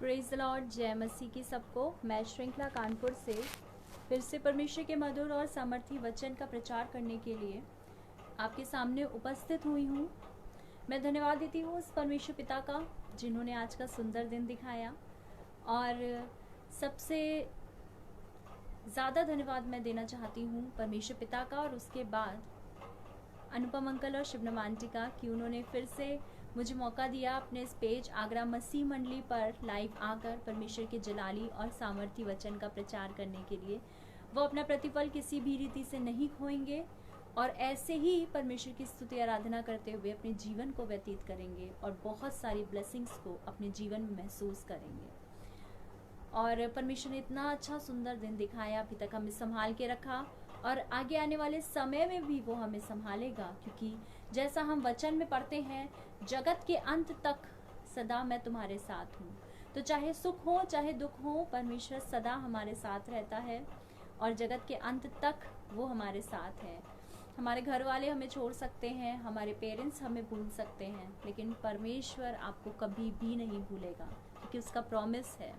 Praise the Lord, जय मसीह की सबको। मैं श्रृंखला कानपुर से फिर से परमेश्वर के मधुर और सामर्थी वचन का प्रचार करने के लिए आपके सामने उपस्थित हुई हूँ। मैं धन्यवाद देती हूँ उस परमेश्वर पिता का जिन्होंने आज का सुंदर दिन दिखाया, और सबसे ज़्यादा धन्यवाद मैं देना चाहती हूँ परमेश्वर पिता का, और उसके बाद अनुपम अंकल और शिवनम आंटी का कि उन्होंने फिर से मुझे मौका दिया अपने इस पेज आगरा मसीह मंडली पर लाइव आकर परमेश्वर के जलाली और सामर्थी वचन का प्रचार करने के लिए। वो अपना प्रतिफल किसी भी रीति से नहीं खोएंगे और ऐसे ही परमेश्वर की स्तुति आराधना करते हुए अपने जीवन को व्यतीत करेंगे और बहुत सारी ब्लेसिंग्स को अपने जीवन में महसूस करेंगे। और परमेश्वर ने इतना अच्छा सुंदर दिन दिखाया, अभी तक हमें संभाल के रखा और आगे आने वाले समय में भी वो हमें संभालेगा, क्योंकि जैसा हम वचन में पढ़ते हैं, जगत के अंत तक सदा मैं तुम्हारे साथ हूँ। तो चाहे सुख हो चाहे दुख हो, परमेश्वर सदा हमारे साथ रहता है और जगत के अंत तक वो हमारे साथ है। हमारे घर वाले हमें छोड़ सकते हैं, हमारे पेरेंट्स हमें भूल सकते हैं, लेकिन परमेश्वर आपको कभी भी नहीं भूलेगा, क्योंकि उसका प्रॉमिस है।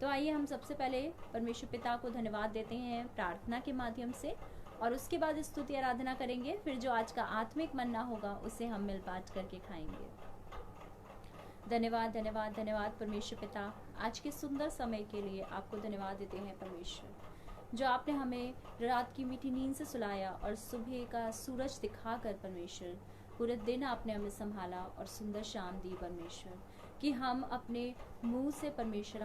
तो आइए हम सबसे पहले परमेश्वर पिता को धन्यवाद देते हैं प्रार्थना के माध्यम से, और उसके बाद स्तुति आराधना करेंगे। फिर जो आज का आत्मिक मन्ना होगा उसे हम मिल बांट करके खाएंगे। धन्यवाद धन्यवाद धन्यवाद परमेश्वर पिता, आज के सुंदर समय के लिए आपको धन्यवाद देते हैं परमेश्वर, जो आपने हमें रात की मीठी नींद से सुलाया और सुबह का सूरज दिखाकर परमेश्वर पूरे दिन आपने हमें संभाला और सुंदर शाम दी परमेश्वर, कि हम अपने मुंह से परमेश्वर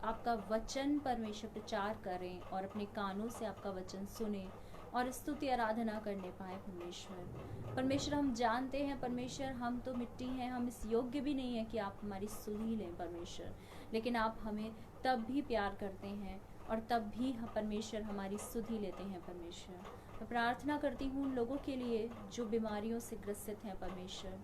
आपका वचन परमेश्वर प्रचार करें और अपने कानों से आपका वचन सुने और स्तुति आराधना करने पाए परमेश्वर हम जानते हैं परमेश्वर, हम तो मिट्टी हैं, हम इस योग्य भी नहीं है कि आप हमारी सुनी लें परमेश्वर, लेकिन आप हमें तब भी प्यार करते हैं और तब भी परमेश्वर हमारी सुधि लेते हैं परमेश्वर। मैं प्रार्थना करती हूँ उन लोगों के लिए जो बीमारियों से ग्रसित हैं परमेश्वर।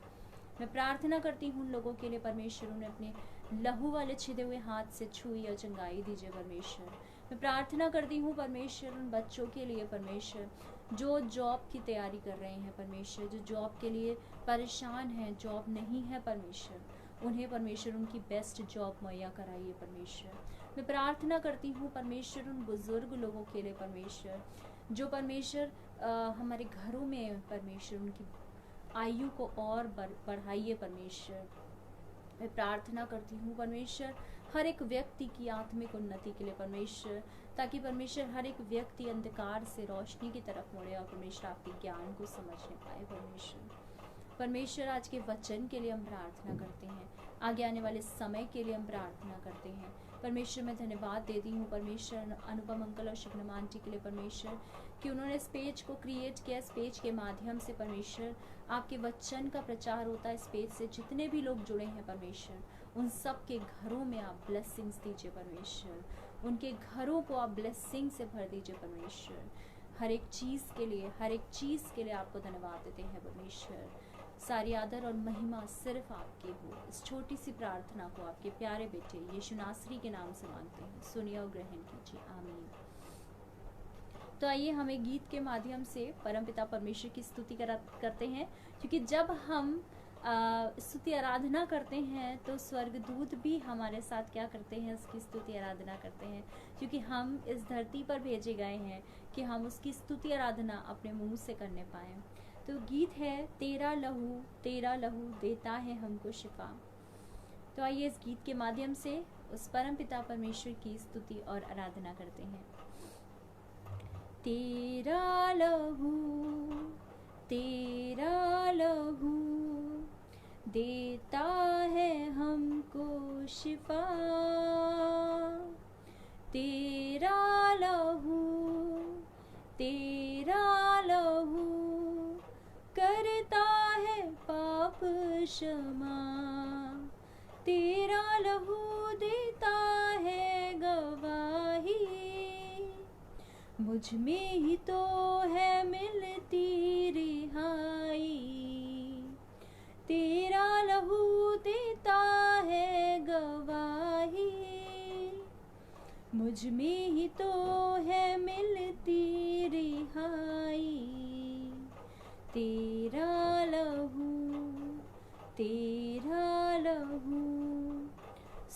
मैं प्रार्थना करती हूँ उन लोगों के लिए परमेश्वर, उन्हें अपने लहू वाले छिदे हुए हाथ से छुई और चंगाई दीजिए परमेश्वर। मैं प्रार्थना करती हूँ परमेश्वर उन बच्चों के लिए परमेश्वर जो जॉब की तैयारी कर रहे हैं परमेश्वर, जो जॉब के लिए परेशान हैं, जॉब नहीं है परमेश्वर, उन्हें परमेश्वर उनकी बेस्ट जॉब मुहैया कराइए परमेश्वर। मैं प्रार्थना करती हूँ परमेश्वर उन बुजुर्ग लोगों के लिए परमेश्वर, जो परमेश्वर हमारे घरों में परमेश्वर उनकी आयु को और बढ़ाइए परमेश्वर। मैं प्रार्थना करती हूँ परमेश्वर हर एक व्यक्ति की आत्मिक उन्नति के लिए परमेश्वर, ताकि परमेश्वर हर एक व्यक्ति अंधकार से रोशनी की तरफ मुड़े और परमेश्वर आपके ज्ञान को समझने पाए परमेश्वर आज के वचन के लिए हम प्रार्थना करते हैं, आगे आने वाले समय के लिए हम प्रार्थना करते हैं परमेश्वर। मैं धन्यवाद देती हूँ परमेश्वर अनुपम अंकल और शिवनम आंटी के लिए परमेश्वर, कि उन्होंने इस पेज को क्रिएट किया। इस पेज के माध्यम से परमेश्वर आपके वचन का प्रचार होता है। इस पेज से जितने भी लोग जुड़े हैं परमेश्वर, उन सब के घरों में आप ब्लेसिंग्स दीजिए परमेश्वर, उनके घरों को आप ब्लेसिंग से भर दीजिए परमेश्वर। हर एक चीज़ के लिए आपको धन्यवाद देते हैं परमेश्वर। सारी आदर और महिमा सिर्फ आपकी हो। इस छोटी सी प्रार्थना को आपके प्यारे बेटे यीशु नासरी के नाम से मांगते हैं, सुनिए और ग्रहण कीजिए, आमीन। तो आइए हम एक गीत के माध्यम से परमपिता परमेश्वर की स्तुति करते हैं, क्योंकि जब हम स्तुति आराधना करते हैं तो स्वर्गदूत भी हमारे साथ क्या करते हैं, उसकी स्तुति आराधना करते हैं, क्योंकि हम इस धरती पर भेजे गए हैं कि हम उसकी स्तुति आराधना अपने मुंह से करने पाएँ। तो गीत है तेरा लहू देता है हमको शिफा। तो आइए इस गीत के माध्यम से उस परमपिता परमेश्वर की स्तुति और आराधना करते हैं। तेरा लहू देता है हमको शिफा, तेरा लहू करता है पाप क्षमा, तेरा लहू देता है गवाही, मुझ में ही तो है मिलती रिहाई, तेरा लहू देता है गवाही, मुझ में ही तो है मिलती रिहाई, तेरा लहू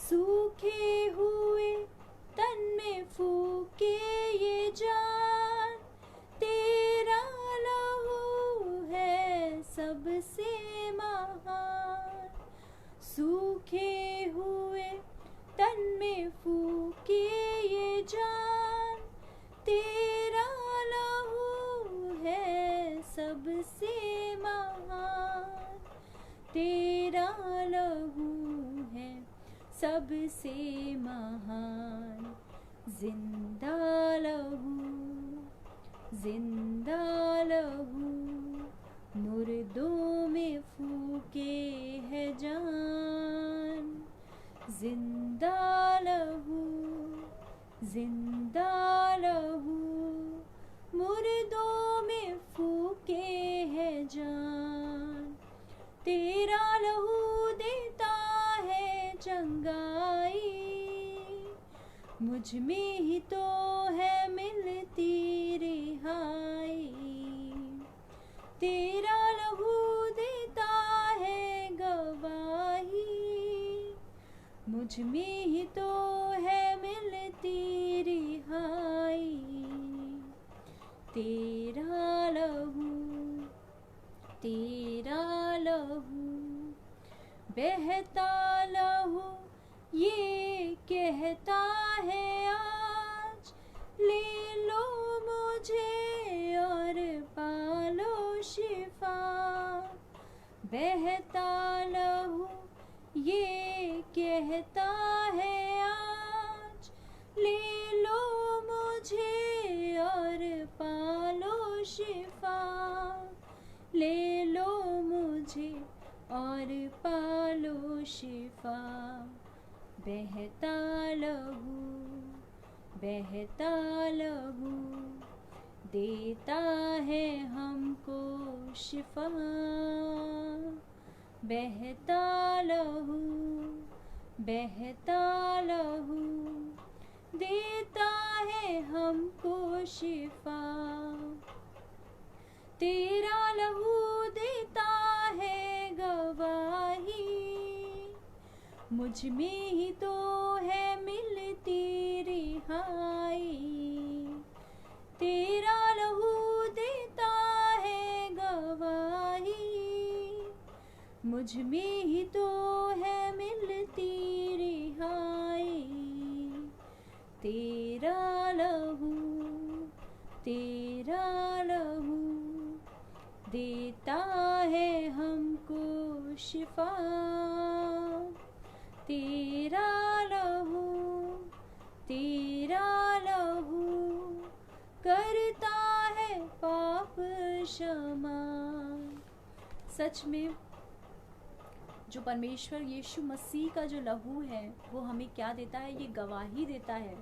सूखे हुए तन में फूके ये जान, तेरा लहू है सबसे महान। सूखे हुए तन में फूके ये जान, तेरा लहू है सबसे महान। तेरा लहू है सबसे महान। जिंदा लहू, जिंदा लहू, मुर्दों में फूके है जान। जिंदा लहू, जिंदा लहू, मुर्दों में फूके है जान। तेरा लहू देता है चंगाई, मुझ में ही तो है मिलती रिहाई। तेरा लहू देता है गवाही, मुझ में ही तो है मिलती रिहाई। तेरा लहू, तेरा लहू, बहता लहू ये कहता है आज, ले लो मुझे और पालो शिफा। बहता लहू ये कहता है आज, ले लो मुझे और पालो शिफा। ले लो मुझे और पालो शिफा। बहता लहू, बहता लहू, देता है हमको शिफा। बहता लहू, बहता लहू, देता है हमको शिफा। तेरा लहू देता है गवाही, मुझ में ही तो है मिलती रिहाई। तेरा लहू देता है गवाही, मुझ में ही तो है मिलती रिहाई। तेरा लहू, तेरा लहू, देता है हमको शिफा। तेरा लहू, तेरा लहू, करता है पाप क्षमा। सच में जो परमेश्वर यीशु मसीह का जो लहू है वो हमें क्या देता है? ये गवाही देता है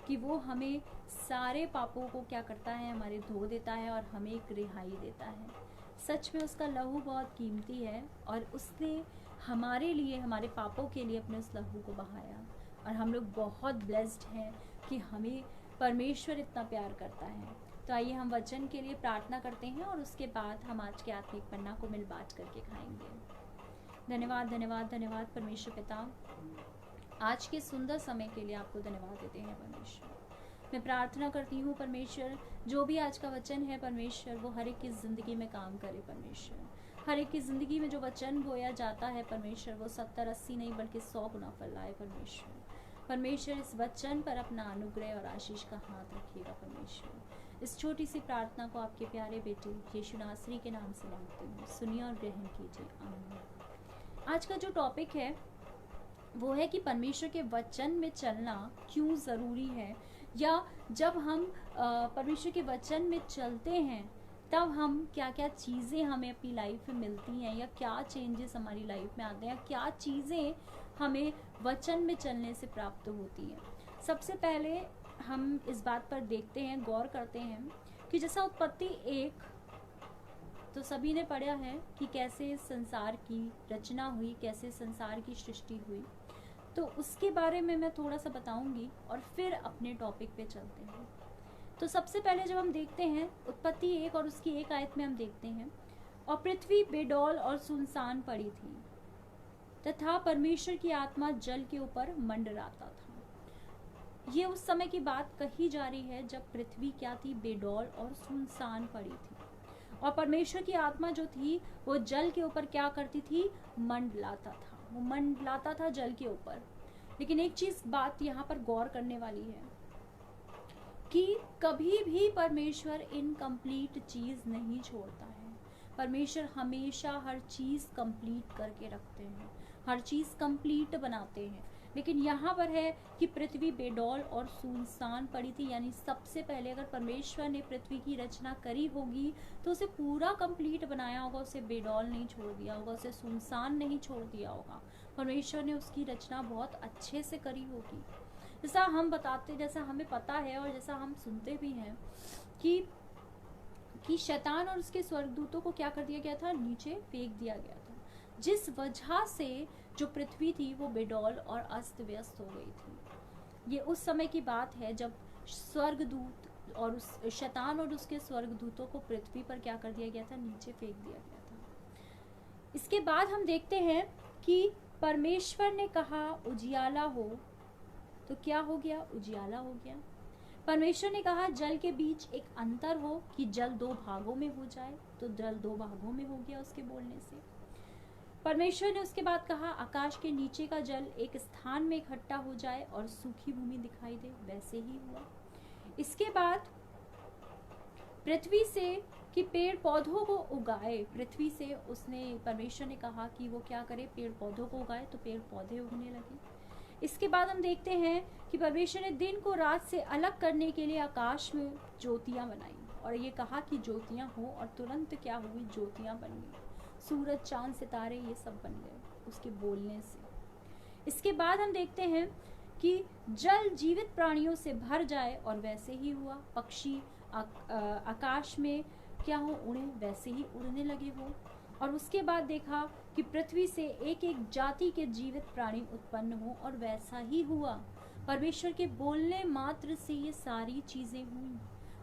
कि वो हमें सारे पापों को क्या करता है, हमारे धो देता है और हमें एक रिहाई देता है। सच में उसका लहू बहुत कीमती है और उसने हमारे लिए, हमारे पापों के लिए अपने उस लहू को बहाया। और हम लोग बहुत ब्लेस्ड हैं कि हमें परमेश्वर इतना प्यार करता है। तो आइए हम वचन के लिए प्रार्थना करते हैं और उसके बाद हम आज के आत्मिक पन्ना को मिल बांट करके खाएंगे। धन्यवाद, धन्यवाद, धन्यवाद परमेश्वर पिता, आज के सुंदर समय के लिए आपको धन्यवाद देते हैं परमेश्वर। मैं प्रार्थना करती हूँ परमेश्वर, जो भी आज का वचन है परमेश्वर, वो हर एक की ज़िंदगी में काम करे परमेश्वर। हर एक की ज़िंदगी में जो वचन बोया जाता है परमेश्वर, वो 70, 80 नहीं बल्कि 100 गुना फल लाए परमेश्वर। परमेश्वर इस वचन पर अपना अनुग्रह और आशीष का हाथ रखिएगा परमेश्वर। इस छोटी सी प्रार्थना को आपके प्यारे बेटे यीशु नासरी के नाम से मांगती हूँ, सुनिए और ग्रहण कीजिए, आमीन। आज का जो टॉपिक है वो है कि परमेश्वर के वचन में चलना क्यों ज़रूरी है, या जब हम परमेश्वर के वचन में चलते हैं तब हम क्या क्या चीज़ें हमें अपनी लाइफ में मिलती हैं, या क्या चेंजेस हमारी लाइफ में आते हैं, क्या चीज़ें हमें वचन में चलने से प्राप्त होती हैं। सबसे पहले हम इस बात पर देखते हैं, गौर करते हैं कि जैसा उत्पत्ति 1 तो सभी ने पढ़ा है कि कैसे संसार की रचना हुई, कैसे संसार की सृष्टि हुई। तो उसके बारे में मैं थोड़ा सा बताऊंगी और फिर अपने टॉपिक पे चलते हैं। तो सबसे पहले जब हम देखते हैं उत्पत्ति 1 और उसकी 1 आयत में हम देखते हैं, और पृथ्वी बेडौल और सुनसान पड़ी थी तथा परमेश्वर की आत्मा जल के ऊपर मंडराता था। ये उस समय की बात कही जा रही है जब पृथ्वी क्या थी, बेडौल और सुनसान पड़ी थी, और परमेश्वर की आत्मा जो थी वो जल के ऊपर क्या करती थी, मंडलाता था, वो मंडलाता था जल के ऊपर। लेकिन एक चीज बात यहाँ पर गौर करने वाली है कि कभी भी परमेश्वर इनकम्प्लीट चीज नहीं छोड़ता है। परमेश्वर हमेशा हर चीज कंप्लीट करके रखते हैं, हर चीज कंप्लीट बनाते हैं। लेकिन यहाँ पर है कि पृथ्वी बेडौल और सुनसान पड़ी थी, यानी सबसे पहले अगर परमेश्वर ने पृथ्वी की रचना करी होगी तो उसे पूरा कंप्लीट बनाया होगा, उसे बेडौल नहीं छोड़ दिया होगा, उसे सुनसान नहीं छोड़ दिया होगा। परमेश्वर ने उसकी रचना बहुत अच्छे से करी होगी। जैसा हम बताते, जैसा हमें पता है और जैसा हम सुनते भी हैं कि शैतान और उसके स्वर्गदूतों को क्या कर दिया गया था, नीचे फेंक दिया गया था, जिस वजह से जो पृथ्वी थी वो बेडौल और अस्त व्यस्त हो गई थी। ये उस समय की बात है जब स्वर्गदूत और उस शैतान और उसके स्वर्गदूतों को पृथ्वी पर क्या कर दिया गया था, नीचे फेंक दिया गया था। इसके बाद हम देखते हैं कि परमेश्वर ने कहा उजियाला हो, तो क्या हो गया, उजियाला हो गया। परमेश्वर ने कहा जल के बीच एक अंतर हो कि जल दो भागों में हो जाए, तो जल दो भागों में हो गया उसके बोलने से। परमेश्वर ने उसके बाद कहा आकाश के नीचे का जल एक स्थान में इकट्ठा हो जाए और सूखी भूमि दिखाई दे, वैसे ही हुआ। इसके बाद पृथ्वी से कि पेड़ पौधों को उगाए, पृथ्वी से उसने, परमेश्वर ने कहा कि वो क्या करे, पेड़ पौधों को उगाए, तो पेड़ पौधे उगने लगे। इसके बाद हम देखते हैं कि परमेश्वर ने दिन को रात से अलग करने के लिए आकाश में ज्योतियां बनाई, और ये कहा कि ज्योतियां हो, और तुरंत क्या हुई, ज्योतियां बन गई। सूरज, चांद, सितारे ये सब बन गए उसके बोलने से। इसके बाद हम देखते हैं कि जल जीवित प्राणियों से भर जाए, और वैसे ही हुआ। पक्षी आकाश में क्या हो, उड़े, वैसे ही उड़ने लगे वो। और उसके बाद देखा कि पृथ्वी से एक एक जाति के जीवित प्राणी उत्पन्न हो, और वैसा ही हुआ। परमेश्वर के बोलने मात्र से ये सारी चीजें हुई।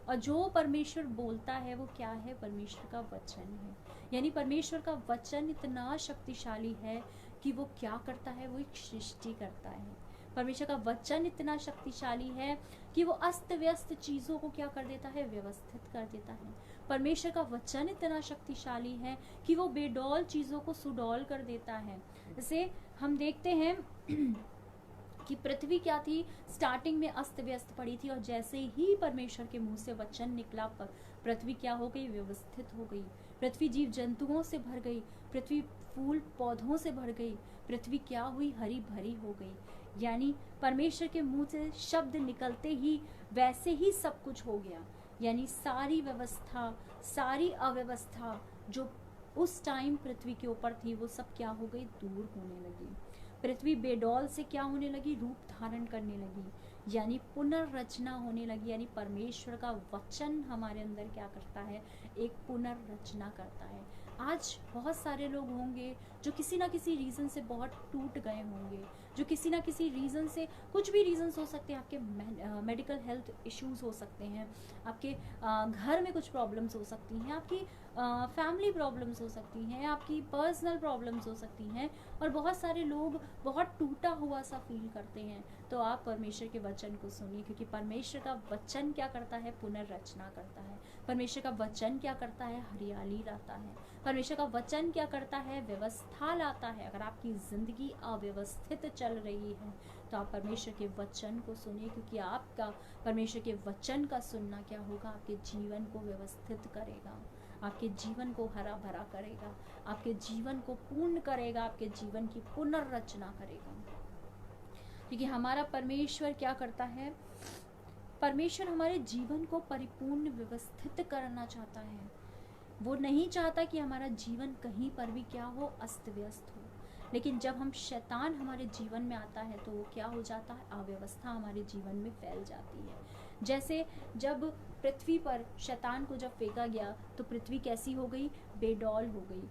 और जो परमेश्वर बोलता है वो क्या है, परमेश्वर का वचन है। यानी परमेश्वर का वचन इतना शक्तिशाली है कि वो क्या करता है, वो एक सृष्टि करता है। परमेश्वर का वचन इतना शक्तिशाली है कि वो अस्त व्यस्त चीजों को क्या कर देता है, व्यवस्थित कर देता है। परमेश्वर का वचन इतना शक्तिशाली है कि वो बेडौल चीजों को सुडौल कर देता है। जैसे हम देखते हैं कि पृथ्वी क्या थी, स्टार्टिंग में अस्त व्यस्त पड़ी थी, और जैसे ही परमेश्वर के मुंह से वचन निकला, पृथ्वी क्या हो गई, व्यवस्थित हो गई। पृथ्वी जीव जंतुओं से भर गई, पृथ्वी फूल पौधों से भर गई, पृथ्वी क्या हुई, हरी भरी हो गई। यानी परमेश्वर के मुंह से शब्द निकलते ही वैसे ही सब कुछ हो गया। यानी सारी व्यवस्था, सारी अव्यवस्था जो उस टाइम पृथ्वी के ऊपर थी वो सब क्या हो गई, दूर होने लगी। पृथ्वी बेडौल से क्या होने लगी, रूप धारण करने लगी, यानी पुनर्रचना होने लगी। यानी परमेश्वर का वचन हमारे अंदर क्या करता है, एक पुनर्रचना करता है। आज बहुत सारे लोग होंगे जो किसी ना किसी रीज़न से बहुत टूट गए होंगे, जो किसी ना किसी रीज़न से, कुछ भी रीज़न्स हो सकते हैं, आपके मेडिकल हेल्थ इश्यूज हो सकते हैं, आपके घर में कुछ प्रॉब्लम्स हो सकती हैं, आपकी फैमिली प्रॉब्लम्स हो सकती हैं, आपकी पर्सनल प्रॉब्लम्स हो सकती हैं, और बहुत सारे लोग बहुत टूटा हुआ सा फील करते हैं। तो आप परमेश्वर के वचन को सुनिए, क्योंकि परमेश्वर का वचन क्या करता है, पुनर्रचना करता है। परमेश्वर का वचन क्या करता है, हरियाली लाता है। परमेश्वर का वचन क्या करता है, व्यवस्था लाता है। अगर आपकी जिंदगी अव्यवस्थित चल रही है तो आप परमेश्वर के वचन को सुनिए, क्योंकि आपका परमेश्वर के वचन का सुनना क्या होगा, आपके जीवन को व्यवस्थित करेगा, आपके जीवन को हरा भरा करेगा, आपके जीवन को पूर्ण करेगा, आपके जीवन की पुनर्रचना करेगा। क्योंकि हमारा परमेश्वर क्या करता है, परमेश्वर हमारे जीवन को परिपूर्ण व्यवस्थित करना चाहता है। वो नहीं चाहता कि हमारा जीवन कहीं पर भी क्या हो, अस्त व्यस्त हो। लेकिन जब हम शैतान हमारे जीवन में आता है तो वो क्या हो जाता है, अव्यवस्था हमारे जीवन में फैल जाती है। जैसे जब पृथ्वी पर शैतान को जब फेंका गया तो पृथ्वी कैसी हो गई, बेडौल हो गई,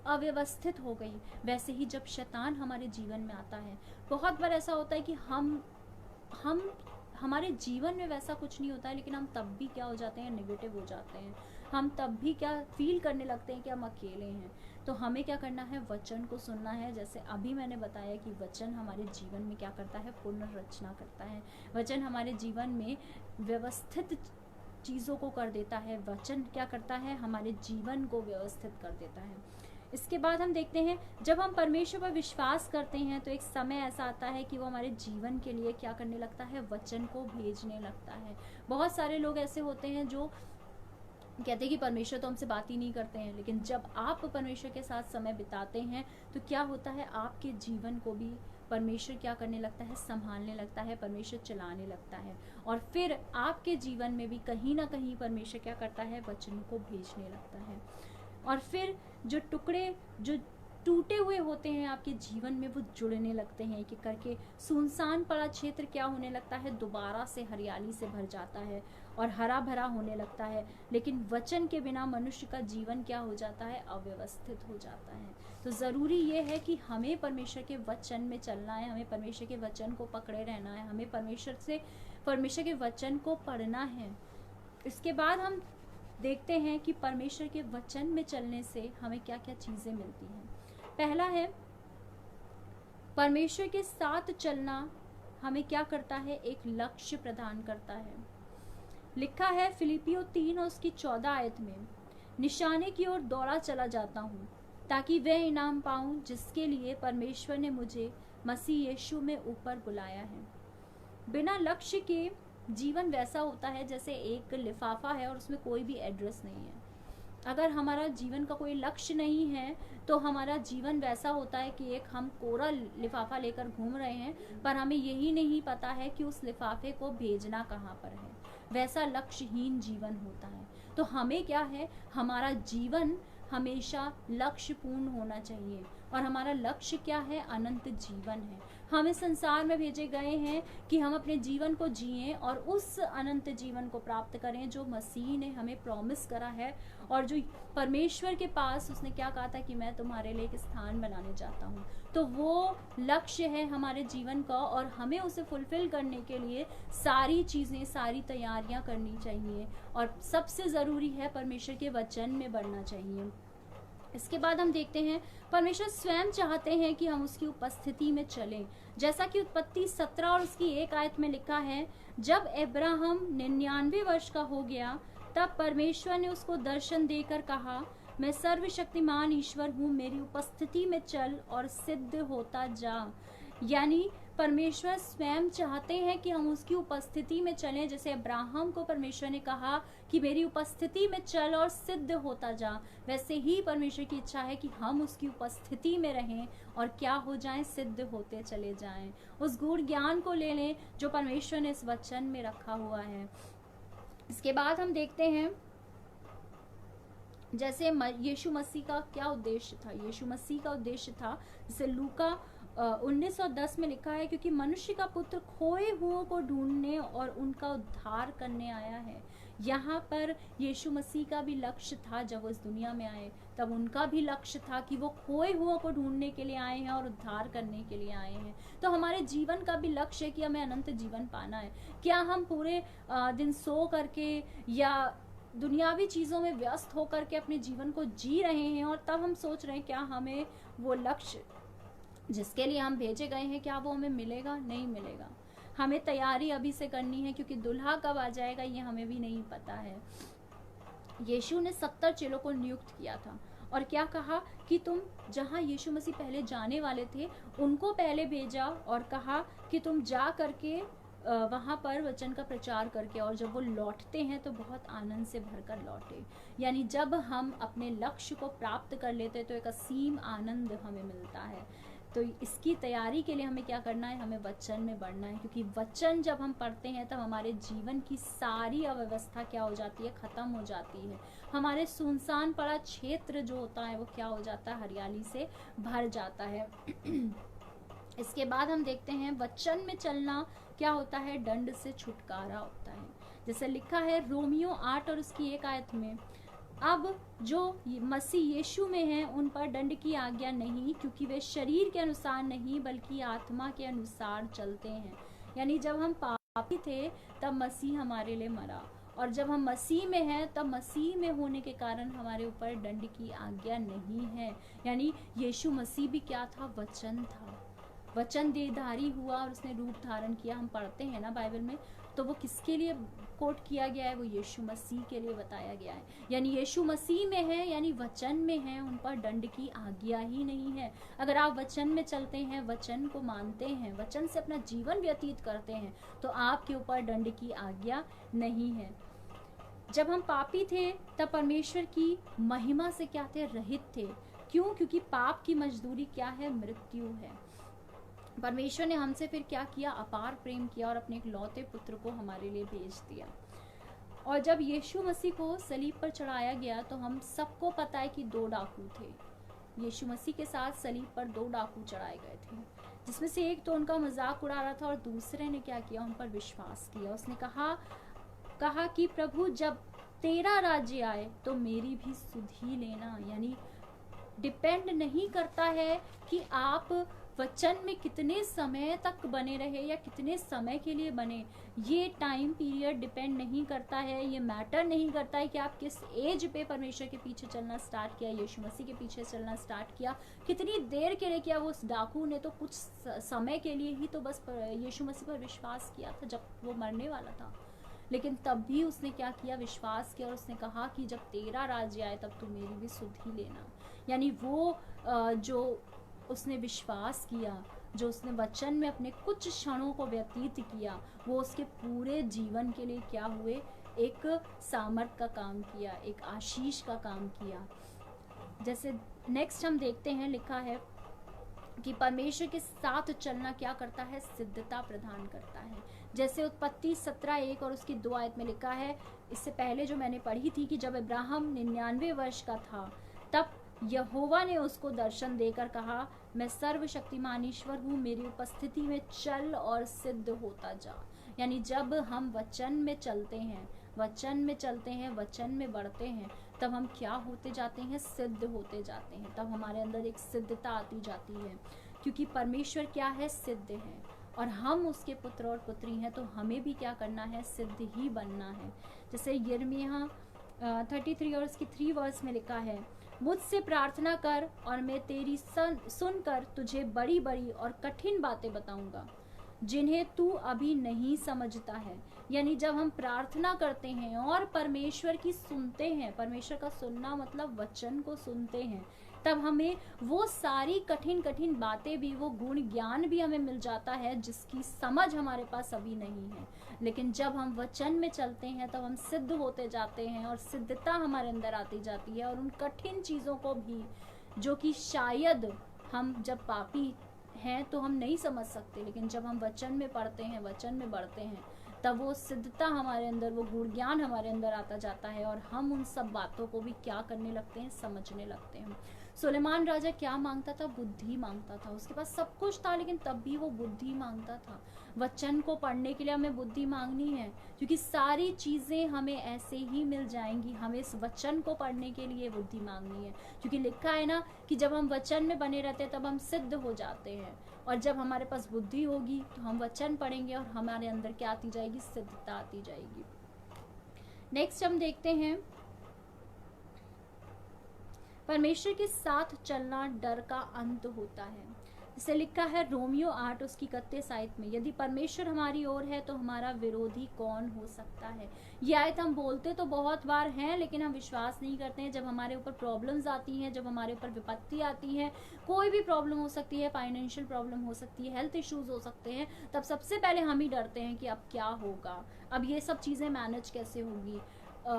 अव्यवस्थित हो गई। वैसे ही जब शैतान हमारे जीवन में आता है, बहुत बार ऐसा होता है कि हम हमारे जीवन में वैसा कुछ नहीं होता है, लेकिन हम तब भी क्या हो जाते हैं, नेगेटिव हो जाते हैं। हम तब भी क्या फील करने लगते हैं कि हम अकेले हैं। तो हमें क्या करना है, वचन को सुनना है। जैसे अभी मैंने बताया कि वचन हमारे जीवन में क्या करता है, पुनर्रचना करता है। वचन हमारे जीवन में व्यवस्थित चीज़ों को कर देता है। वचन क्या करता है, हमारे जीवन को व्यवस्थित कर देता है। इसके बाद हम देखते हैं, जब हम परमेश्वर पर विश्वास करते हैं तो एक समय ऐसा आता है कि वो हमारे जीवन के लिए क्या करने लगता है, वचन को भेजने लगता है। बहुत सारे लोग ऐसे होते हैं जो कहते हैं कि परमेश्वर तो हमसे बात ही नहीं करते हैं, लेकिन जब आप परमेश्वर के साथ समय बिताते हैं तो क्या होता है, आपके जीवन को भी परमेश्वर क्या करने लगता है, संभालने लगता है, परमेश्वर चलाने लगता है। और फिर आपके जीवन में भी कहीं ना कहीं परमेश्वर क्या करता है, वचन को भेजने लगता है। और फिर जो टुकड़े, जो टूटे हुए होते हैं आपके जीवन में, वो जुड़ने लगते हैं कि करके सुनसान पड़ा क्षेत्र क्या होने लगता है, दोबारा से हरियाली से भर जाता है और हरा भरा होने लगता है। लेकिन वचन के बिना मनुष्य का जीवन क्या हो जाता है, अव्यवस्थित हो जाता है। तो ज़रूरी ये है कि हमें परमेश्वर के वचन में चलना है, हमें परमेश्वर के वचन को पकड़े रहना है, हमें परमेश्वर के वचन को पढ़ना है। इसके बाद हम देखते हैं कि परमेश्वर के वचन में चलने से हमें क्या क्या चीज़ें मिलती हैं। पहला है, परमेश्वर के साथ चलना हमें क्या करता है, एक लक्ष्य प्रदान करता है। लिखा है फिलिपियों 3 और उसकी 14 आयत में, निशाने की ओर दौड़ा चला जाता हूँ ताकि वह इनाम पाऊं जिसके लिए परमेश्वर ने मुझे मसीह यीशु में ऊपर बुलाया है। बिना लक्ष्य के जीवन वैसा होता है जैसे एक लिफाफा है और उसमें कोई भी एड्रेस नहीं है। अगर हमारा जीवन का कोई लक्ष्य नहीं है तो हमारा जीवन वैसा होता है कि एक हम कोरा लिफाफा लेकर घूम रहे हैं, पर हमें यही नहीं पता है कि उस लिफाफे को भेजना कहाँ पर है। वैसा लक्ष्यहीन जीवन होता है। तो हमें क्या है, हमारा जीवन हमेशा लक्ष्यपूर्ण होना चाहिए। और हमारा लक्ष्य क्या है, अनंत जीवन है। हम इस संसार में भेजे गए हैं कि हम अपने जीवन को जिएं और उस अनंत जीवन को प्राप्त करें जो मसीह ने हमें प्रॉमिस करा है, और जो परमेश्वर के पास उसने क्या कहा था कि मैं तुम्हारे लिए एक स्थान बनाने जाता हूँ। तो वो लक्ष्य है हमारे जीवन का, और हमें उसे फुलफिल करने के लिए सारी चीज़ें, सारी तैयारियां करनी चाहिए। और सबसे ज़रूरी है परमेश्वर के वचन में बढ़ना चाहिए। इसके बाद हम देखते हैं, परमेश्वर स्वयं चाहते हैं कि हम उसकी उपस्थिति में चलें। जैसा कि उत्पत्ति 17 और उसकी 1 आयत में लिखा है, जब अब्राहम 99 वर्ष का हो गया तब परमेश्वर ने उसको दर्शन देकर कहा, मैं सर्वशक्तिमान ईश्वर हूँ, मेरी उपस्थिति में चल और सिद्ध होता जा। यानी परमेश्वर स्वयं चाहते हैं कि हम उसकी उपस्थिति में चलें। जैसे अब्राहम को परमेश्वर ने कहा कि मेरी उपस्थिति में चल और सिद्ध होता जा, वैसे ही परमेश्वर की इच्छा है कि हम उसकी उपस्थिति में रहें और क्या हो जाएं, सिद्ध होते चले जाएं। उस गूढ़ ज्ञान को ले लें जो परमेश्वर ने इस वचन में रखा हुआ है। इसके बाद हम देखते हैं, जैसे यीशु मसीह का क्या उद्देश्य था। यीशु मसीह का उद्देश्य था, जैसे लूका 19:10 में लिखा है, क्योंकि मनुष्य का पुत्र खोए हुओं को ढूंढने और उनका उद्धार करने आया है। यहाँ पर यीशु मसीह का भी लक्ष्य था, जब वो इस दुनिया में आए तब उनका भी लक्ष्य था कि वो खोए हुओं को ढूंढने के लिए आए हैं और उद्धार करने के लिए आए हैं। तो हमारे जीवन का भी लक्ष्य है कि हमें अनंत जीवन पाना है। क्या हम पूरे दिन सो करके या दुनियावी चीज़ों में व्यस्त होकर के अपने जीवन को जी रहे हैं और तब हम सोच रहे हैं क्या हमें वो लक्ष्य जिसके लिए हम भेजे गए हैं, क्या वो हमें मिलेगा? नहीं मिलेगा। हमें तैयारी अभी से करनी है, क्योंकि दुल्हा कब आ जाएगा ये हमें भी नहीं पता है। यीशु ने 70 चेलों को नियुक्त किया था और क्या कहा कि तुम जहाँ यीशु मसीह पहले जाने वाले थे उनको पहले भेजा और कहा कि तुम जा करके वहाँ पर वचन का प्रचार करके, और जब वो लौटते हैं तो बहुत आनंद से भरकर लौटे। यानी जब हम अपने लक्ष्य को प्राप्त कर लेते तो एक असीम आनंद हमें मिलता है। तो इसकी तैयारी के लिए हमें क्या करना है, हमें वचन में बढ़ना है, क्योंकि वचन जब हम पढ़ते हैं तब हमारे जीवन की सारी अव्यवस्था क्या हो जाती है, ख़त्म हो जाती है। हमारे सुनसान पड़ा क्षेत्र जो होता है वो क्या हो जाता है, हरियाली से भर जाता है। इसके बाद हम देखते हैं वचन में चलना क्या होता है, दंड से छुटकारा होता है। जैसे लिखा है रोमियो 8 और उसकी 1 आयत में, अब जो मसीह यीशु में हैं उन पर दंड की आज्ञा नहीं, क्योंकि वे शरीर के अनुसार नहीं बल्कि आत्मा के अनुसार चलते हैं। यानी जब हम पापी थे तब मसीह हमारे लिए मरा, और जब हम मसीह में हैं तब मसीह में होने के कारण हमारे ऊपर दंड की आज्ञा नहीं है। यानी यीशु मसीह भी क्या था? वचन था। वचन देहधारी हुआ और उसने रूप धारण किया। हम पढ़ते हैं ना बाइबल में, तो वो किसके लिए कोट किया गया है? वो यीशु मसीह के लिए बताया गया है। यानी यीशु मसीह में है, यानी वचन में है, उन पर दंड की आज्ञा ही नहीं है। अगर आप वचन में चलते हैं, वचन को मानते हैं, वचन से अपना जीवन व्यतीत करते हैं, तो आपके ऊपर दंड की आज्ञा नहीं है। जब हम पापी थे तब परमेश्वर की महिमा से क्या थे? रहित थे। क्यों? क्योंकि पाप की मजदूरी क्या है? मृत्यु है। परमेश्वर ने हमसे फिर क्या किया? अपार प्रेम किया और अपने एक लौते पुत्र को हमारे लिए भेज दिया। और जब यीशु मसीह को सलीब पर चढ़ाया गया तो हम सबको पता है कि 2 डाकू थे। यीशु मसीह के साथ सलीब पर 2 डाकू चढ़ाए गए थे, जिसमें से एक तो उनका मजाक उड़ा रहा था और दूसरे ने क्या किया? उन पर विश्वास किया। उसने कहा कि प्रभु, जब तेरा राज्य आए तो मेरी भी सुध ही लेना। यानी डिपेंड नहीं करता है कि आप वचन में कितने समय तक बने रहे या कितने समय के लिए बने। ये टाइम पीरियड डिपेंड नहीं करता है, ये मैटर नहीं करता है कि आप किस एज पे परमेश्वर के पीछे चलना स्टार्ट किया, यीशु मसीह के पीछे चलना स्टार्ट किया, कितनी देर के लिए किया। वो उस डाकू ने तो कुछ समय के लिए ही तो बस यीशु मसीह पर विश्वास किया था जब वो मरने वाला था, लेकिन तब भी उसने क्या किया? विश्वास किया और उसने कहा कि जब तेरा राज्य आए तब तू मेरी भी सुध ही लेना। यानी वो जो उसने विश्वास किया, जो उसने वचन में अपने कुछ क्षणों को व्यतीत किया, वो उसके पूरे जीवन के लिए क्या हुए? एक सामर्थ का काम किया, एक आशीष का काम किया। जैसे नेक्स्ट हम देखते हैं, लिखा है कि परमेश्वर के साथ चलना क्या करता है? सिद्धता प्रदान करता है। जैसे उत्पत्ति 17:1 और उसकी 2 आयत में लिखा है, इससे पहले जो मैंने पढ़ी थी, कि जब अब्राहम 99 वर्ष का था तब यहोवा ने उसको दर्शन देकर कहा, मैं सर्वशक्तिमान ईश्वर हूँ, मेरी उपस्थिति में चल और सिद्ध होता जा। यानी जब हम वचन में चलते हैं, वचन में चलते हैं, वचन में बढ़ते हैं, तब हम क्या होते जाते हैं? सिद्ध होते जाते हैं। तब हमारे अंदर एक सिद्धता आती जाती है, क्योंकि परमेश्वर क्या है? सिद्ध है, और हम उसके पुत्र और पुत्री हैं, तो हमें भी क्या करना है? सिद्ध ही बनना है। जैसे यिर्मयाह 33 और उसकी 3 वर्स में लिखा है, मुझसे प्रार्थना कर और मैं तेरी सुनकर तुझे बड़ी बड़ी और कठिन बातें बताऊंगा जिन्हें तू अभी नहीं समझता है। यानी जब हम प्रार्थना करते हैं और परमेश्वर की सुनते हैं, परमेश्वर का सुनना मतलब वचन को सुनते हैं, तब हमें वो सारी कठिन कठिन बातें भी, वो गुण ज्ञान भी हमें मिल जाता है जिसकी समझ हमारे पास अभी नहीं है। लेकिन जब हम वचन में चलते हैं तब हम सिद्ध होते जाते हैं और सिद्धता हमारे अंदर आती जाती है, और उन कठिन चीज़ों को भी जो कि शायद हम जब पापी हैं तो हम नहीं समझ सकते, लेकिन जब हम वचन में पढ़ते हैं, वचन में बढ़ते हैं, तब वो सिद्धता हमारे अंदर, वो गुण ज्ञान हमारे अंदर आता जाता है, और हम उन सब बातों को भी क्या करने लगते हैं? समझने लगते हैं। सुलेमान राजा क्या मांगता था? बुद्धि मांगता था। उसके पास सब कुछ था, लेकिन तब भी वो बुद्धि मांगता था। वचन को पढ़ने के लिए हमें बुद्धि मांगनी है, क्योंकि सारी चीज़ें हमें ऐसे ही मिल जाएंगी। हमें इस वचन को पढ़ने के लिए बुद्धि मांगनी है, क्योंकि लिखा है ना कि जब हम वचन में बने रहते हैं तब हम सिद्ध हो जाते हैं, और जब हमारे पास बुद्धि होगी तो हम वचन पढ़ेंगे और हमारे अंदर क्या आती जाएगी? सिद्धता आती जाएगी। नेक्स्ट हम देखते हैं, परमेश्वर के साथ चलना डर का अंत होता है। इसे लिखा है रोमियो 8 उसकी 31 आयत में, यदि परमेश्वर हमारी ओर है तो हमारा विरोधी कौन हो सकता है। ये आयत हम बोलते तो बहुत बार हैं, लेकिन हम विश्वास नहीं करते हैं। जब हमारे ऊपर प्रॉब्लम्स आती हैं, जब हमारे ऊपर विपत्ति आती है, कोई भी प्रॉब्लम हो सकती है, फाइनेंशियल प्रॉब्लम हो सकती है, हेल्थ इश्यूज हो सकते हैं, तब सबसे पहले हम ही डरते हैं कि अब क्या होगा, अब ये सब चीज़ें मैनेज कैसे होगी।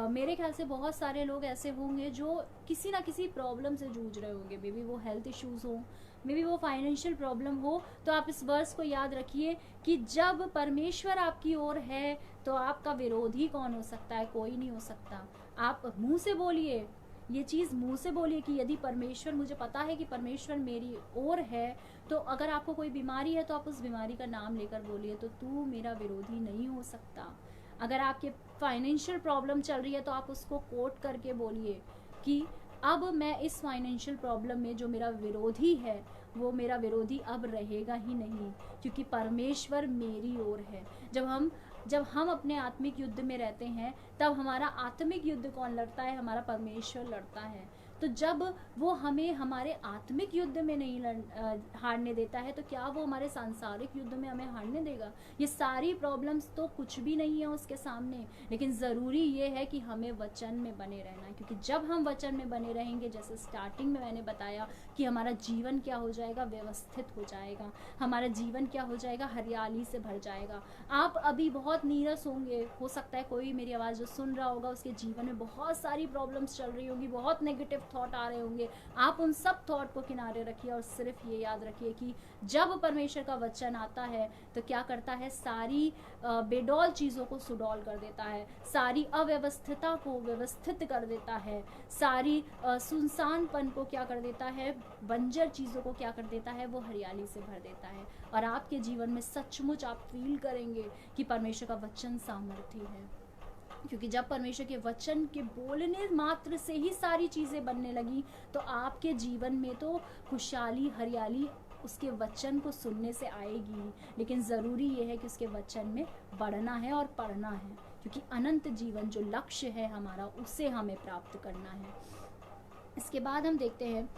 मेरे ख्याल से बहुत सारे लोग ऐसे होंगे जो किसी ना किसी प्रॉब्लम से जूझ रहे होंगे, मे बी वो हेल्थ इश्यूज हो, मे बी वो फाइनेंशियल प्रॉब्लम हो। तो आप इस वर्स को याद रखिए कि जब परमेश्वर आपकी ओर है तो आपका विरोधी कौन हो सकता है? कोई नहीं हो सकता। आप मुंह से बोलिए, ये चीज़ मुंह से बोलिए कि यदि परमेश्वर, मुझे पता है कि परमेश्वर मेरी ओर है, तो अगर आपको कोई बीमारी है तो आप उस बीमारी का नाम लेकर बोलिए, तो तू मेरा विरोधी नहीं हो सकता। अगर आपके फाइनेंशियल प्रॉब्लम चल रही है तो आप उसको कोट करके बोलिए कि अब मैं इस फाइनेंशियल प्रॉब्लम में जो मेरा विरोधी है वो मेरा विरोधी अब रहेगा ही नहीं, क्योंकि परमेश्वर मेरी ओर है। जब हम जब हम अपने आत्मिक युद्ध में रहते हैं तब हमारा आत्मिक युद्ध कौन लड़ता है? हमारा परमेश्वर लड़ता है। तो जब वो हमें हमारे आत्मिक युद्ध में नहीं हारने देता है, तो क्या वो हमारे सांसारिक युद्ध में हमें हारने देगा? ये सारी प्रॉब्लम्स तो कुछ भी नहीं है उसके सामने, लेकिन ज़रूरी ये है कि हमें वचन में बने रहना है। क्योंकि जब हम वचन में बने रहेंगे, जैसे स्टार्टिंग में मैंने बताया कि हमारा जीवन क्या हो जाएगा? व्यवस्थित हो जाएगा। हमारा जीवन क्या हो जाएगा? हरियाली से भर जाएगा। आप अभी बहुत नीरस होंगे, हो सकता है कोई मेरी आवाज़ जो सुन रहा होगा उसके जीवन में बहुत सारी प्रॉब्लम्स चल रही होंगी, बहुत नेगेटिव थॉट आ रहे होंगे। आप उन सब थॉट को किनारे रखिए और सिर्फ ये याद रखिए कि जब परमेश्वर का वचन आता है तो क्या करता है? सारी बेडौल चीज़ों को सुडौल कर देता है, सारी अव्यवस्थितता को व्यवस्थित कर देता है, सारी सुनसानपन को क्या कर देता है? बंजर चीज़ों को क्या कर देता है? वो हरियाली से भर देता है। और आपके जीवन में सचमुच आप फील करेंगे कि परमेश्वर का वचन सामर्थी है। क्योंकि जब परमेश्वर के वचन के बोलने मात्र से ही सारी चीज़ें बनने लगी, तो आपके जीवन में तो खुशहाली, हरियाली उसके वचन को सुनने से आएगी। लेकिन ज़रूरी ये है कि उसके वचन में बढ़ना है और पढ़ना है, क्योंकि अनंत जीवन जो लक्ष्य है हमारा, उसे हमें प्राप्त करना है। इसके बाद हम देखते हैं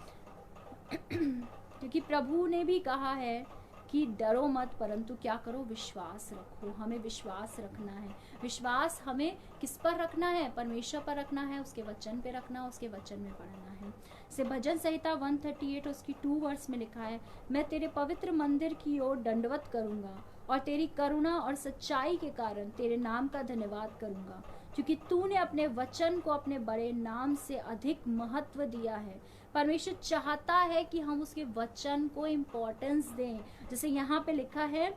क्योंकि प्रभु ने भी कहा है कि डरो मत, परंतु क्या करो? विश्वास रखो। हमें विश्वास रखना है। विश्वास हमें किस पर रखना है? परमेश्वर पर रखना है, उसके वचन पे रखना, उसके वचन में पढ़ना है। से भजन संहिता 138 उसकी 2 वर्स में लिखा है, मैं तेरे पवित्र मंदिर की ओर दंडवत करूंगा और तेरी करुणा और सच्चाई के कारण तेरे नाम का धन्यवाद करूंगा, क्योंकि तूने अपने वचन को अपने बड़े नाम से अधिक महत्व दिया है। परमेश्वर चाहता है कि हम उसके वचन को इम्पोर्टेंस दें। जैसे यहाँ पे लिखा है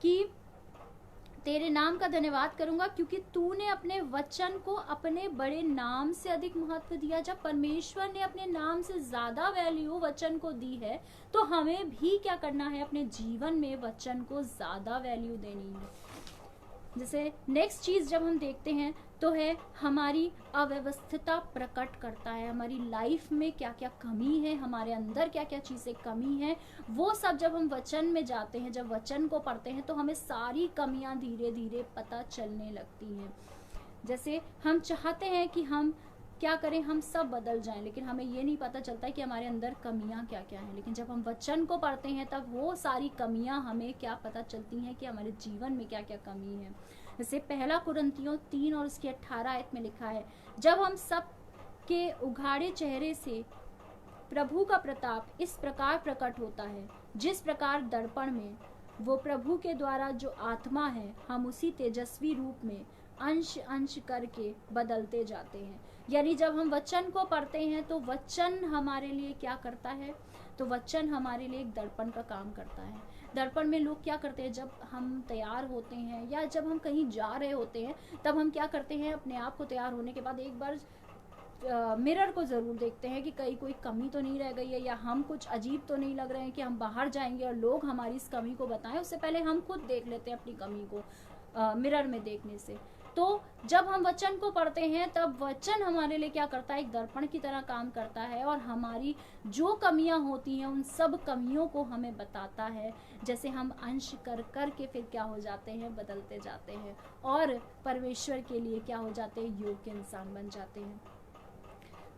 कि तेरे नाम का धन्यवाद करूंगा क्योंकि तूने अपने वचन को अपने बड़े नाम से अधिक महत्व दिया। जब परमेश्वर ने अपने नाम से ज्यादा वैल्यू वचन को दी है, तो हमें भी क्या करना है? अपने जीवन में वचन को ज्यादा वैल्यू देनी है। जैसे नेक्स्ट चीज जब हम देखते हैं तो है हमारी अव्यवस्थितता प्रकट करता है। हमारी लाइफ में क्या क्या कमी है, हमारे अंदर क्या क्या चीज़ें कमी है, वो सब जब हम वचन में जाते हैं, जब वचन को पढ़ते हैं, तो हमें सारी कमियां धीरे धीरे पता चलने लगती हैं। जैसे हम चाहते हैं कि हम क्या करें? हम सब बदल जाएं, लेकिन हमें ये नहीं पता चलता है कि हमारे अंदर कमियां क्या क्या हैं। लेकिन जब हम वचन को पढ़ते हैं तब वो सारी कमियां हमें क्या पता चलती हैं कि हमारे जीवन में क्या क्या कमी है। जैसे 1 कुरिन्थियों 3 और उसकी 18 आयत में लिखा है, जब हम सब के उघाड़े चेहरे से प्रभु का प्रताप इस प्रकार प्रकट होता है, जिस प्रकार दर्पण में वो प्रभु के द्वारा जो आत्मा है, हम उसी तेजस्वी रूप में अंश अंश करके बदलते जाते हैं। यानी जब हम वचन को पढ़ते हैं तो वचन हमारे लिए क्या करता है? तो वचन हमारे लिए एक दर्पण का काम करता है। दर्पण में लोग क्या करते हैं? जब हम तैयार होते हैं या जब हम कहीं जा रहे होते हैं, तब हम क्या करते हैं? अपने आप को तैयार होने के बाद एक बार मिरर को ज़रूर देखते हैं कि कहीं कोई कमी तो नहीं रह गई है, या हम कुछ अजीब तो नहीं लग रहे हैं कि हम बाहर जाएंगे और लोग हमारी इस कमी को बताएं। उससे पहले हम खुद देख लेते हैं अपनी कमी को मिरर में देखने से। तो जब हम वचन को पढ़ते हैं तब वचन हमारे लिए क्या करता है? एक दर्पण की तरह काम करता है और हमारी जो कमियां होती हैं उन सब कमियों को हमें बताता है। जैसे हम अंश कर कर के फिर क्या हो जाते हैं? बदलते जाते हैं और परमेश्वर के लिए क्या हो जाते हैं? योग्य इंसान बन जाते हैं।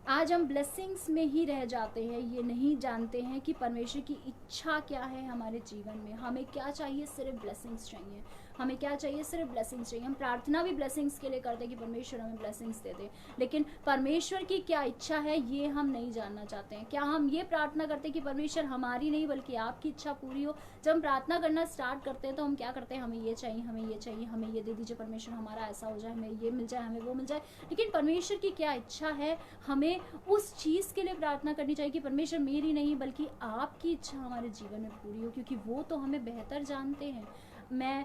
आज हम ब्लेसिंग्स में ही रह जाते हैं, ये नहीं जानते हैं कि परमेश्वर की इच्छा क्या है हमारे जीवन में। हमें क्या चाहिए? सिर्फ ब्लेसिंग्स चाहिए। हमें क्या चाहिए? सिर्फ ब्लेसिंग्स चाहिए। हम प्रार्थना भी ब्लेसिंग्स के लिए करते हैं कि परमेश्वर हमें ब्लेसिंग्स दे दे, लेकिन परमेश्वर की क्या इच्छा है ये हम नहीं जानना चाहते हैं। क्या हम ये प्रार्थना करते हैं कि परमेश्वर हमारी नहीं बल्कि आपकी इच्छा पूरी हो? जब हम प्रार्थना करना स्टार्ट करते हैं तो हम क्या करते हैं? हमें ये चाहिए, हमें ये चाहिए, हमें ये दे दीजिए परमेश्वर, हमारा ऐसा हो जाए, हमें ये मिल जाए, हमें वो मिल जाए। लेकिन परमेश्वर की क्या इच्छा है? हमें उस चीज़ के लिए प्रार्थना करनी चाहिए कि परमेश्वर मेरी नहीं बल्कि आपकी इच्छा हमारे जीवन में पूरी हो, क्योंकि वो तो हमें बेहतर जानते हैं। मैं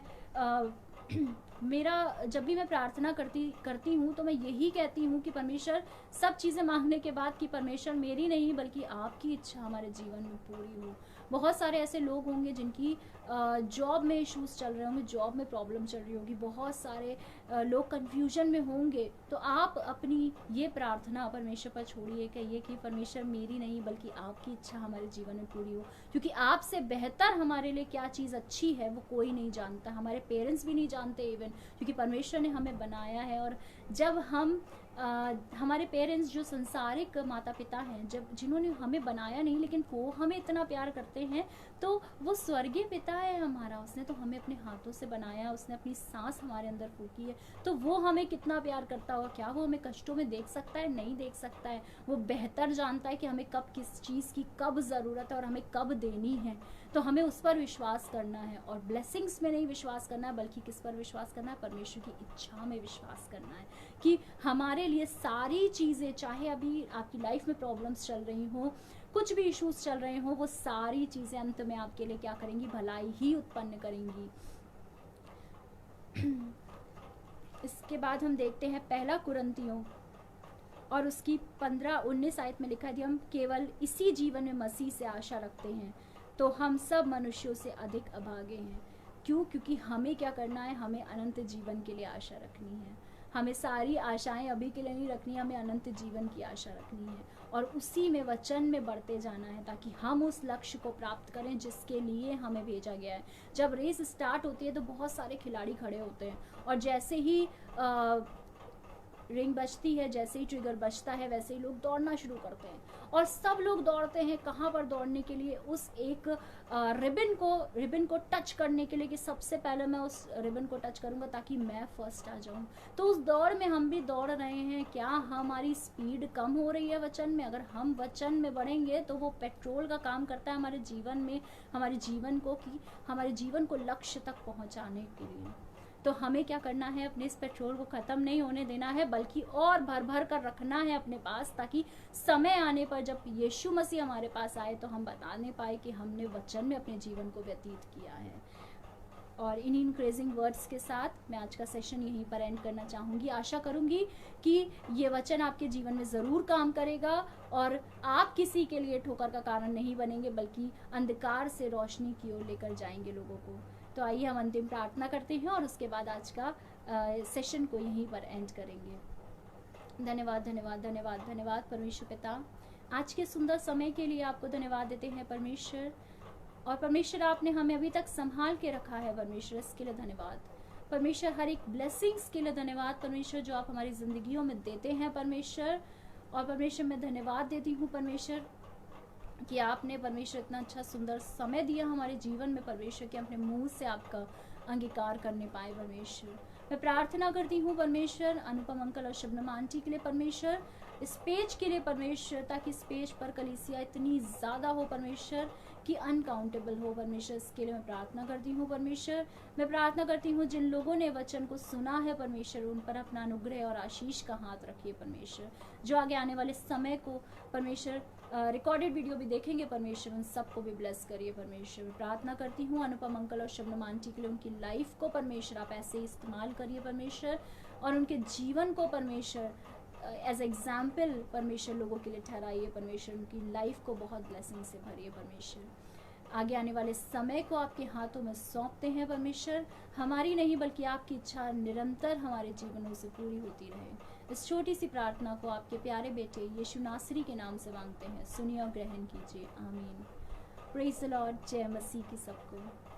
मेरा जब भी मैं प्रार्थना करती हूँ तो मैं यही कहती हूँ कि परमेश्वर, सब चीज़ें मांगने के बाद कि परमेश्वर मेरी नहीं बल्कि आपकी इच्छा हमारे जीवन में पूरी हो। बहुत सारे ऐसे लोग होंगे जिनकी जॉब में इश्यूज चल रहे होंगे, जॉब में प्रॉब्लम चल रही होगी, बहुत सारे लोग कन्फ्यूजन में होंगे। तो आप अपनी ये प्रार्थना परमेश्वर पर छोड़िए, कहिए कि परमेश्वर मेरी नहीं बल्कि आपकी इच्छा हमारे जीवन में पूरी हो, क्योंकि आपसे बेहतर हमारे लिए क्या चीज़ अच्छी है वो कोई नहीं जानता, हमारे पेरेंट्स भी नहीं जानते इवन, क्योंकि परमेश्वर ने हमें बनाया है। और जब हम हमारे पेरेंट्स जो संसारिक माता पिता हैं, जब जिन्होंने हमें बनाया नहीं लेकिन वो हमें इतना प्यार करते हैं, तो वो स्वर्गीय पिता है हमारा, उसने तो हमें अपने हाथों से बनाया, उसने अपनी सांस हमारे अंदर फूकी है, तो वो हमें कितना प्यार करता होगा। क्या वो हमें कष्टों में देख सकता है? नहीं देख सकता है। वो बेहतर जानता है कि हमें कब किस चीज़ की कब ज़रूरत है और हमें कब देनी है। तो हमें उस पर विश्वास करना है, और ब्लेसिंग्स में नहीं विश्वास करना है, बल्कि किस पर विश्वास करना है? परमेश्वर की इच्छा में विश्वास करना है कि हमारे लिए सारी चीज़ें, चाहे अभी आपकी लाइफ में प्रॉब्लम्स चल रही हों, कुछ भी इश्यूज चल रहे हों, वो सारी चीज़ें अंत में आपके लिए क्या करेंगी? भलाई ही उत्पन्न करेंगी। इसके बाद हम देखते हैं पहला कुरिन्थियों और उसकी 15-19 आयत में लिखा है कि हम केवल इसी जीवन में मसीह से आशा रखते हैं, तो हम सब मनुष्यों से अधिक अभागे हैं। क्यों? क्योंकि हमें क्या करना है? हमें अनंत जीवन के लिए आशा रखनी है। हमें सारी आशाएं अभी के लिए नहीं रखनी है, हमें अनंत जीवन की आशा रखनी है, और उसी में वचन में बढ़ते जाना है, ताकि हम उस लक्ष्य को प्राप्त करें जिसके लिए हमें भेजा गया है। जब रेस स्टार्ट होती है तो बहुत सारे खिलाड़ी खड़े होते हैं, और जैसे ही रिंग बजती है, जैसे ही ट्रिगर बजता है, वैसे ही लोग दौड़ना शुरू करते हैं, और सब लोग दौड़ते हैं कहाँ पर दौड़ने के लिए? उस एक रिबन को टच करने के लिए, कि सबसे पहले मैं उस रिबन को टच करूंगा ताकि मैं फर्स्ट आ जाऊं। तो उस दौड़ में हम भी दौड़ रहे हैं। क्या हमारी स्पीड कम हो रही है वचन में? अगर हम वचन में बढ़ेंगे तो वो पेट्रोल का काम करता है हमारे जीवन में, हमारे जीवन को, कि हमारे जीवन को लक्ष्य तक पहुंचाने के लिए। तो हमें क्या करना है? अपने इस पेट्रोल को ख़त्म नहीं होने देना है, बल्कि और भर भर कर रखना है अपने पास, ताकि समय आने पर जब यीशु मसीह हमारे पास आए तो हम बताने पाए कि हमने वचन में अपने जीवन को व्यतीत किया है। और इन इनक्रेजिंग वर्ड्स के साथ मैं आज का सेशन यहीं पर एंड करना चाहूँगी। आशा करूँगी कि ये वचन आपके जीवन में ज़रूर काम करेगा, और आप किसी के लिए ठोकर का कारण नहीं बनेंगे, बल्कि अंधकार से रोशनी की ओर लेकर जाएंगे लोगों को। तो आइए हम अंतिम प्रार्थना करते हैं, और उसके बाद आज का सेशन को यहीं पर एंड करेंगे। धन्यवाद धन्यवाद धन्यवाद धन्यवाद परमेश्वर पिता, आज के सुंदर समय के लिए आपको धन्यवाद देते हैं परमेश्वर। और परमेश्वर, आपने हमें अभी तक संभाल के रखा है परमेश्वर, इसके लिए धन्यवाद परमेश्वर। हर एक ब्लेसिंग्स के लिए धन्यवाद परमेश्वर, जो आप हमारी जिंदगियों में देते हैं परमेश्वर। और परमेश्वर, मैं धन्यवाद देती हूँ परमेश्वर कि आपने परमेश्वर इतना अच्छा सुंदर समय दिया हमारे जीवन में परमेश्वर, कि अपने मुंह से आपका अंगीकार करने पाए परमेश्वर। मैं प्रार्थना करती हूँ परमेश्वर अनुपम अंकल और शबनम आंटी के लिए परमेश्वर, इस पेज के लिए परमेश्वर, ताकि इस पेज पर कलीसिया इतनी ज़्यादा हो परमेश्वर कि अनकाउंटेबल हो परमेश्वर। इसके लिए मैं प्रार्थना करती हूँ परमेश्वर। मैं प्रार्थना करती हूँ जिन लोगों ने वचन को सुना है परमेश्वर, उन पर अपना अनुग्रह और आशीष का हाथ रखिए परमेश्वर। जो आगे आने वाले समय को परमेश्वर रिकॉर्डेड वीडियो भी देखेंगे परमेश्वर, उन सबको भी ब्लेस करिए परमेश्वर। मैं प्रार्थना करती हूँ अनुपम अंकल और शबनम आंटी के लिए, उनकी लाइफ को परमेश्वर आप ऐसे इस्तेमाल करिए परमेश्वर, और उनके जीवन को परमेश्वर एज एग्जाम्पल परमेश्वर लोगों के लिए ठहराइए परमेश्वर। उनकी लाइफ को बहुत ब्लेसिंग से भरिए परमेश्वर। आगे आने वाले समय को आपके हाथों में सौंपते हैं परमेश्वर। हमारी नहीं बल्कि आपकी इच्छा निरंतर हमारे जीवनों से पूरी होती रहे। इस छोटी सी प्रार्थना को आपके प्यारे बेटे यीशु नासरी के नाम से मांगते हैं, सुनिए और ग्रहण कीजिए, आमीन। Praise the Lord. जय मसीह की सबको।